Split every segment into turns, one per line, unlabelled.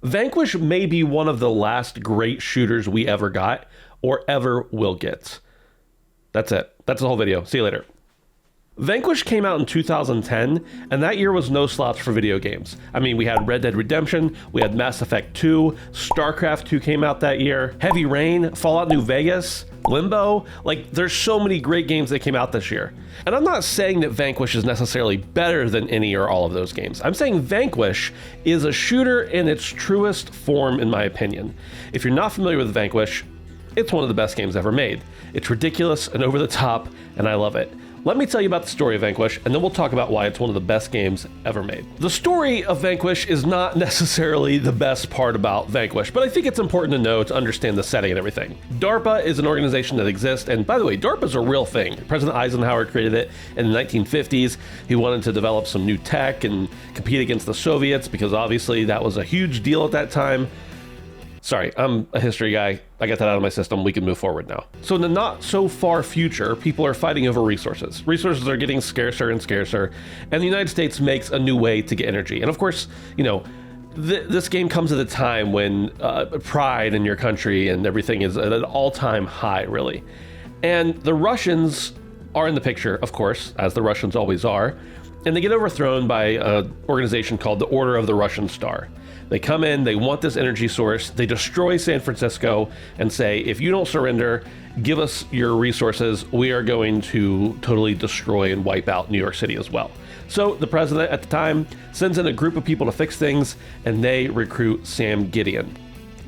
Vanquish may be one of the last great shooters we ever got or ever will get. That's it. That's the whole video. See you later. Vanquish came out in 2010, and that year was no slouch for video games. I mean, we had Red Dead Redemption, we had Mass Effect 2, StarCraft 2 came out that year, Heavy Rain, Fallout New Vegas, Limbo. Like, there's so many great games that came out this year. And I'm not saying that Vanquish is necessarily better than any or all of those games. I'm saying Vanquish is a shooter in its truest form, in my opinion. If you're not familiar with Vanquish, it's one of the best games ever made. It's ridiculous and over the top, and I love it. Let me tell you about the story of Vanquish, and then we'll talk about why it's one of the best games ever made. The story of Vanquish is not necessarily the best part about Vanquish, but I think it's important to know to understand the setting and everything. DARPA is an organization that exists, and by the way, DARPA is a real thing. President Eisenhower created it in the 1950s. He wanted to develop some new tech and compete against the Soviets, because obviously that was a huge deal at that time. Sorry, I'm a history guy. I got that out of my system. We can move forward now. So in the not so far future, people are fighting over resources. Resources are getting scarcer and scarcer, and the United States makes a new way to get energy. And of course, you know, this game comes at a time when pride in your country and everything is at an all-time high, really. And the Russians are in the picture, of course, as the Russians always are, and they get overthrown by an organization called the Order of the Russian Star. They come in, they want this energy source, they destroy San Francisco and say, if you don't surrender, give us your resources, we are going to totally destroy and wipe out New York City as well. So the president at the time sends in a group of people to fix things, and they recruit Sam Gideon.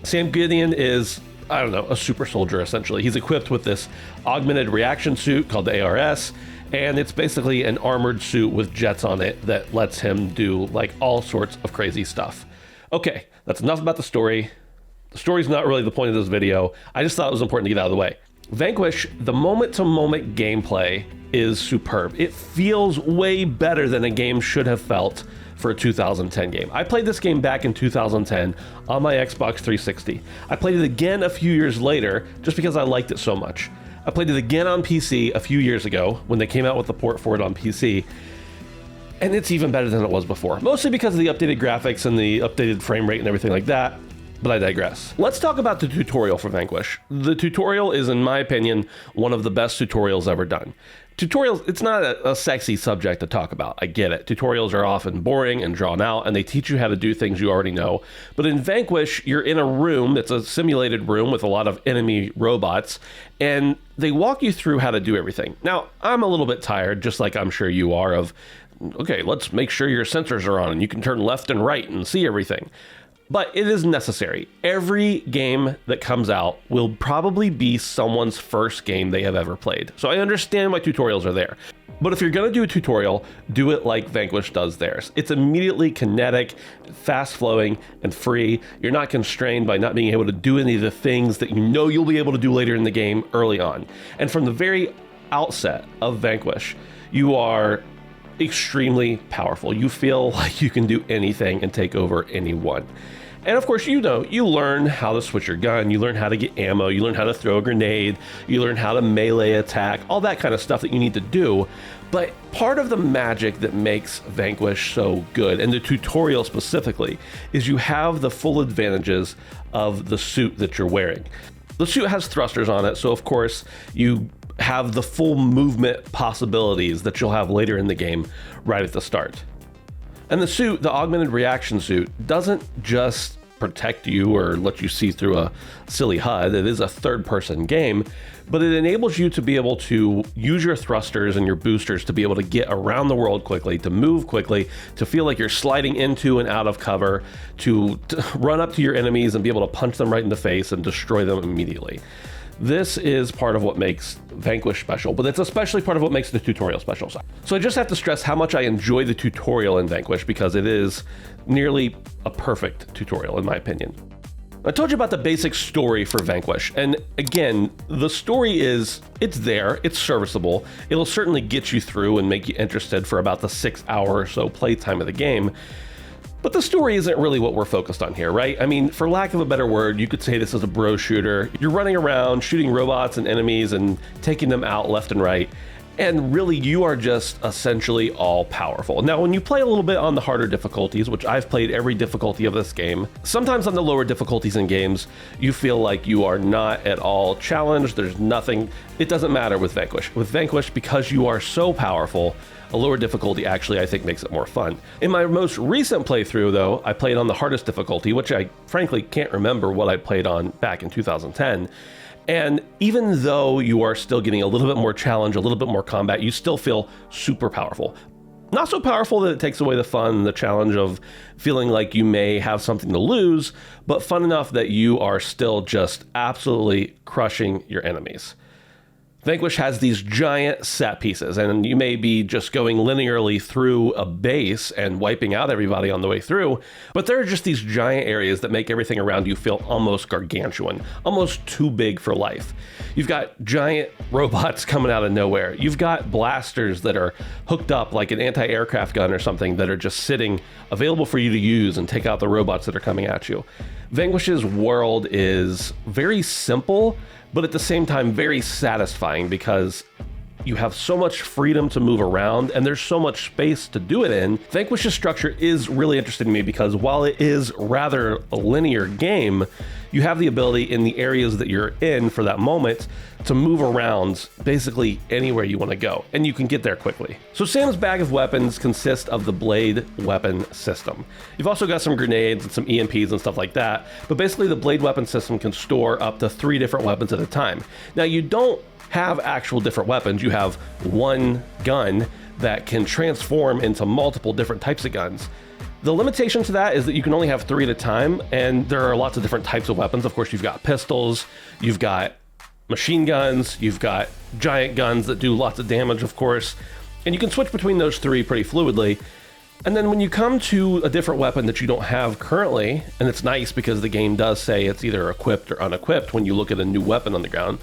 Sam Gideon is, I don't know, a super soldier essentially. He's equipped with this augmented reaction suit called the ARS, and it's basically an armored suit with jets on it that lets him do like all sorts of crazy stuff. Okay, that's enough about the story. The story's not really the point of this video. I just thought it was important to get out of the way. Vanquish, the moment-to-moment gameplay is superb. It feels way better than a game should have felt for a 2010 game. I played this game back in 2010 on my Xbox 360. I played it again a few years later just because I liked it so much. I played it again on PC a few years ago when they came out with the port for it on PC. And it's even better than it was before, mostly because of the updated graphics and the updated frame rate and everything like that, but I digress. Let's talk about the tutorial for Vanquish. The tutorial is, in my opinion, one of the best tutorials ever done. Tutorials, it's not a sexy subject to talk about, I get it. Tutorials are often boring and drawn out, and they teach you how to do things you already know. But in Vanquish, you're in a room that's a simulated room with a lot of enemy robots, and they walk you through how to do everything. Now, I'm a little bit tired, just like I'm sure you are, of okay, let's make sure your sensors are on and you can turn left and right and see everything. But it is necessary. Every game that comes out will probably be someone's first game they have ever played. So I understand why tutorials are there. But if you're gonna do a tutorial, do it like Vanquish does theirs. It's immediately kinetic, fast flowing, and free. You're not constrained by not being able to do any of the things that you know you'll be able to do later in the game early on. And from the very outset of Vanquish, you are extremely powerful. You feel like you can do anything and take over anyone. And of course, you know, you learn how to switch your gun, you learn how to get ammo, you learn how to throw a grenade, you learn how to melee attack, all that kind of stuff that you need to do. But part of the magic that makes Vanquish so good, and the tutorial specifically, is you have the full advantages of the suit that you're wearing. The suit has thrusters on it, so of course you have the full movement possibilities that you'll have later in the game right at the start. And the suit, the augmented reaction suit, doesn't just protect you or let you see through a silly HUD. It is a third-person game, but it enables you to be able to use your thrusters and your boosters to be able to get around the world quickly, to move quickly, to feel like you're sliding into and out of cover, to run up to your enemies and be able to punch them right in the face and destroy them immediately. This is part of what makes Vanquish special, but it's especially part of what makes the tutorial special. So I just have to stress how much I enjoy the tutorial in Vanquish, because it is nearly a perfect tutorial in my opinion. I told you about the basic story for Vanquish, and again, the story is, it's there, it's serviceable, it'll certainly get you through and make you interested for about the 6 hour or so playtime of the game. But the story isn't really what we're focused on here, right? I mean, for lack of a better word, you could say this is a bro shooter. You're running around shooting robots and enemies and taking them out left and right. And really, you are just essentially all powerful. Now, when you play a little bit on the harder difficulties, which I've played every difficulty of this game, sometimes on the lower difficulties in games, you feel like you are not at all challenged. There's nothing, it doesn't matter with Vanquish. With Vanquish, because you are so powerful, a lower difficulty actually, I think, makes it more fun. In my most recent playthrough, though, I played on the hardest difficulty, which I frankly can't remember what I played on back in 2010. And even though you are still getting a little bit more challenge, a little bit more combat, you still feel super powerful. Not so powerful that it takes away the fun, the challenge of feeling like you may have something to lose, but fun enough that you are still just absolutely crushing your enemies. Vanquish has these giant set pieces, and you may be just going linearly through a base and wiping out everybody on the way through, but there are just these giant areas that make everything around you feel almost gargantuan, almost too big for life. You've got giant robots coming out of nowhere. You've got blasters that are hooked up like an anti-aircraft gun or something that are just sitting available for you to use and take out the robots that are coming at you. Vanquish's world is very simple, but at the same time very satisfying because you have so much freedom to move around and there's so much space to do it in. Vanquish's structure is really interesting to me because while it is rather a linear game, you have the ability in the areas that you're in for that moment to move around basically anywhere you want to go, and you can get there quickly. So Sam's bag of weapons consists of the blade weapon system. You've also got some grenades and some EMPs and stuff like that, but basically the blade weapon system can store up to 3 different weapons at a time. Now you don't have actual different weapons, you have one gun that can transform into multiple different types of guns. The limitation to that is that you can only have 3 at a time, and there are lots of different types of weapons. Of course, you've got pistols, you've got machine guns, you've got giant guns that do lots of damage, of course, and you can switch between those 3 pretty fluidly. And then when you come to a different weapon that you don't have currently, and it's nice because the game does say it's either equipped or unequipped when you look at a new weapon on the ground,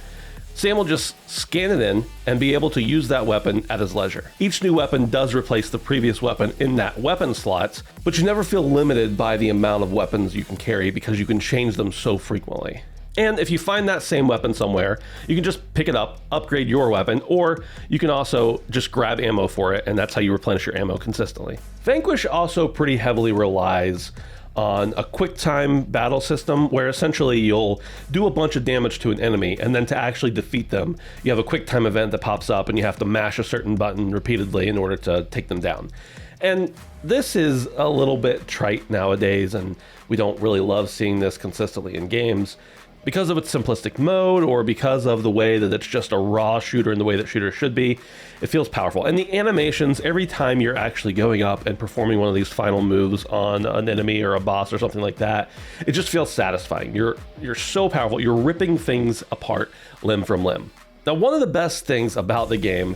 Sam will just scan it in and be able to use that weapon at his leisure. Each new weapon does replace the previous weapon in that weapon slot, but you never feel limited by the amount of weapons you can carry because you can change them so frequently. And if you find that same weapon somewhere, you can just pick it up, upgrade your weapon, or you can also just grab ammo for it, and that's how you replenish your ammo consistently. Vanquish also pretty heavily relies on a quick time battle system where essentially you'll do a bunch of damage to an enemy, and then to actually defeat them, you have a quick time event that pops up and you have to mash a certain button repeatedly in order to take them down. And this is a little bit trite nowadays, and we don't really love seeing this consistently in games because of its simplistic mode or because of the way that it's just a raw shooter in the way that shooters should be. It feels powerful. And the animations, every time you're actually going up and performing one of these final moves on an enemy or a boss or something like that, it just feels satisfying. You're so powerful. You're ripping things apart limb from limb. Now, one of the best things about the game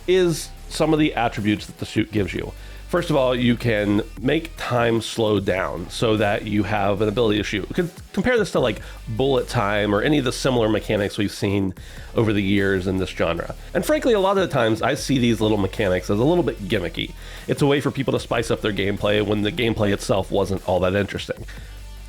is some of the attributes that the suit gives you. First of all, you can make time slow down so that you have an ability to shoot. You could compare this to like bullet time or any of the similar mechanics we've seen over the years in this genre. And frankly, a lot of the times I see these little mechanics as a little bit gimmicky. It's a way for people to spice up their gameplay when the gameplay itself wasn't all that interesting.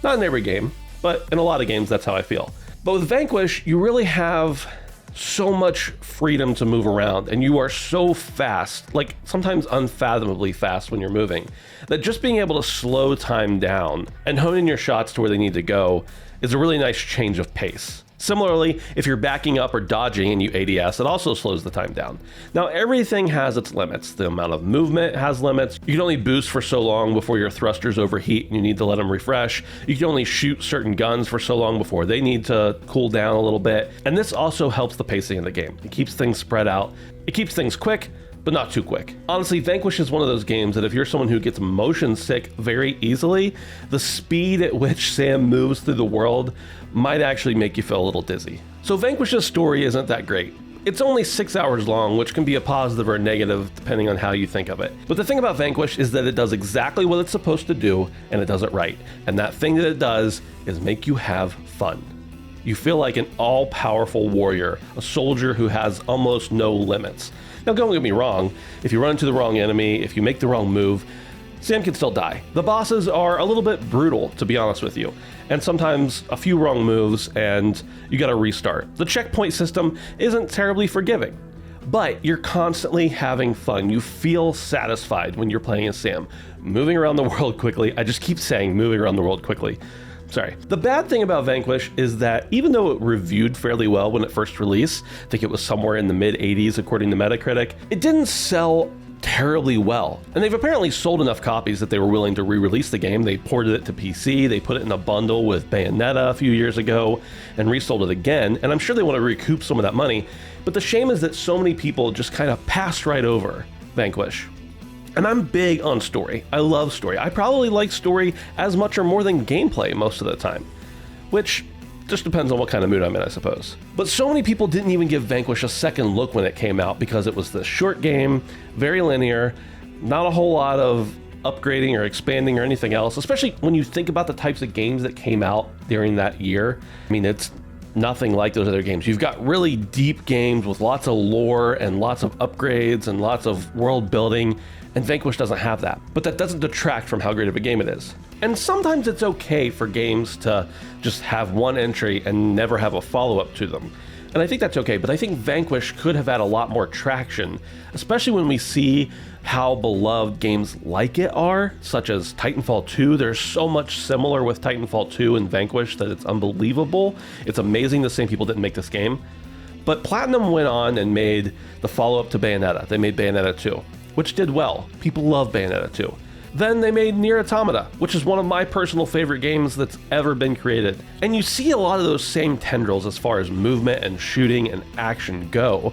Not in every game, but in a lot of games, that's how I feel. But with Vanquish, you really have so much freedom to move around, and you are so fast, like sometimes unfathomably fast when you're moving, that just being able to slow time down and hone in your shots to where they need to go is a really nice change of pace. Similarly, if you're backing up or dodging and you ADS, it also slows the time down. Now, everything has its limits. The amount of movement has limits. You can only boost for so long before your thrusters overheat and you need to let them refresh. You can only shoot certain guns for so long before they need to cool down a little bit. And this also helps the pacing of the game. It keeps things spread out. It keeps things quick, but not too quick. Honestly, Vanquish is one of those games that if you're someone who gets motion sick very easily, the speed at which Sam moves through the world might actually make you feel a little dizzy. So Vanquish's story isn't that great. It's only 6 hours long, which can be a positive or a negative depending on how you think of it. But the thing about Vanquish is that it does exactly what it's supposed to do, and it does it right. And that thing that it does is make you have fun. You feel like an all-powerful warrior, a soldier who has almost no limits. Now, don't get me wrong, if you run into the wrong enemy, if you make the wrong move, Sam can still die. The bosses are a little bit brutal, to be honest with you, and sometimes a few wrong moves and you gotta restart. The checkpoint system isn't terribly forgiving, but you're constantly having fun. You feel satisfied when you're playing as Sam, moving around the world quickly. I just keep saying moving around the world quickly. Sorry. The bad thing about Vanquish is that even though it reviewed fairly well when it first released, I think it was somewhere in the mid 80s according to Metacritic, it didn't sell terribly well. And they've apparently sold enough copies that they were willing to re-release the game. They ported it to PC, they put it in a bundle with Bayonetta a few years ago, and resold it again, and I'm sure they want to recoup some of that money. But the shame is that so many people just kind of passed right over Vanquish. And I'm big on story. I love story. I probably like story as much or more than gameplay most of the time, which just depends on what kind of mood I'm in, I suppose. But so many people didn't even give Vanquish a second look when it came out because it was this short game, very linear, not a whole lot of upgrading or expanding or anything else, especially when you think about the types of games that came out during that year. I mean, it's nothing like those other games. You've got really deep games with lots of lore and lots of upgrades and lots of world building, and Vanquish doesn't have that. But that doesn't detract from how great of a game it is. And sometimes it's okay for games to just have one entry and never have a follow-up to them. And I think that's okay, but I think Vanquish could have had a lot more traction, especially when we see how beloved games like it are, such as Titanfall 2. There's so much similar with Titanfall 2 and Vanquish that it's unbelievable. It's amazing the same people didn't make this game. But Platinum went on and made the follow-up to Bayonetta. They made Bayonetta 2, which did well. People love Bayonetta 2. Then they made Nier Automata, which is one of my personal favorite games that's ever been created. And you see a lot of those same tendrils as far as movement and shooting and action go,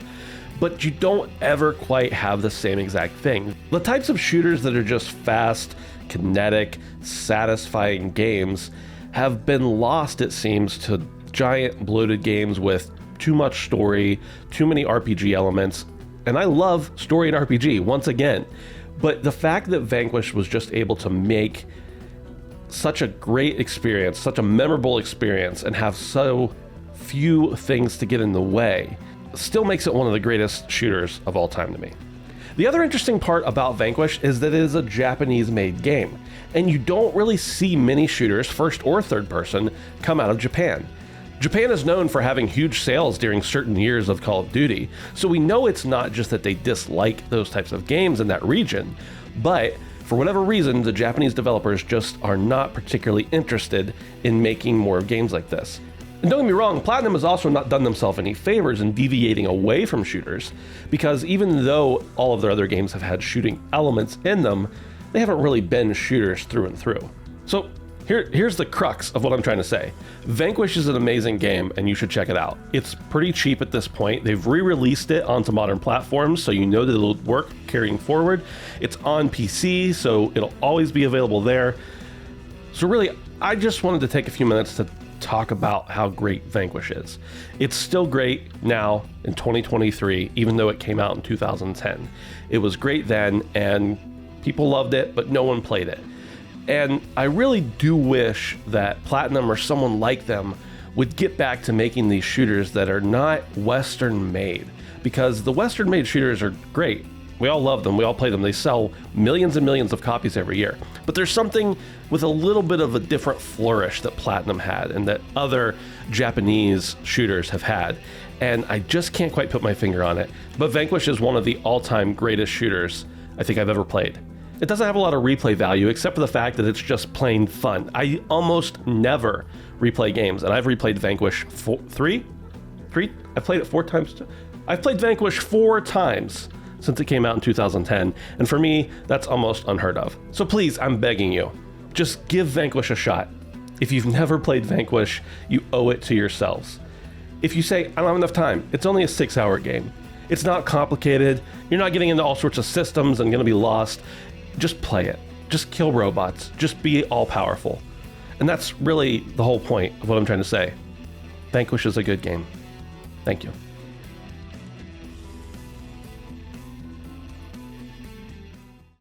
but you don't ever quite have the same exact thing. The types of shooters that are just fast, kinetic, satisfying games have been lost, it seems, to giant bloated games with too much story, too many RPG elements. And I love story and RPG, once again. But the fact that Vanquish was just able to make such a great experience, such a memorable experience, and have so few things to get in the way, still makes it one of the greatest shooters of all time to me. The other interesting part about Vanquish is that it is a Japanese-made game, and you don't really see many shooters, first or third person, come out of Japan. Japan is known for having huge sales during certain years of Call of Duty, so we know it's not just that they dislike those types of games in that region, but for whatever reason, the Japanese developers just are not particularly interested in making more games like this. And don't get me wrong, Platinum has also not done themselves any favors in deviating away from shooters, because even though all of their other games have had shooting elements in them, they haven't really been shooters through and through. So here's the crux of what I'm trying to say. Vanquish is an amazing game, and you should check it out. It's pretty cheap at this point. They've re-released it onto modern platforms, so you know that it'll work carrying forward. It's on PC, so it'll always be available there. So really, I just wanted to take a few minutes to talk about how great Vanquish is. It's still great now in 2023, even though it came out in 2010. It was great then, and people loved it, but no one played it. And I really do wish that Platinum or someone like them would get back to making these shooters that are not Western made, because the Western made shooters are great. We all love them, we all play them. They sell millions and millions of copies every year. But there's something with a little bit of a different flourish that Platinum had and that other Japanese shooters have had. And I just can't quite put my finger on it. But Vanquish is one of the all-time greatest shooters I think I've ever played. It doesn't have a lot of replay value, except for the fact that it's just plain fun. I almost never replay games, and I've replayed Vanquish three? I've played it 4 times. I've played Vanquish 4 times since it came out in 2010, and for me, that's almost unheard of. So please, I'm begging you, just give Vanquish a shot. If you've never played Vanquish, you owe it to yourselves. If you say, I don't have enough time, it's only a 6-hour game. It's not complicated, you're not getting into all sorts of systems and gonna be lost. Just play it. Just kill robots. Just be all-powerful. And that's really the whole point of what I'm trying to say. Vanquish is a good game. Thank you.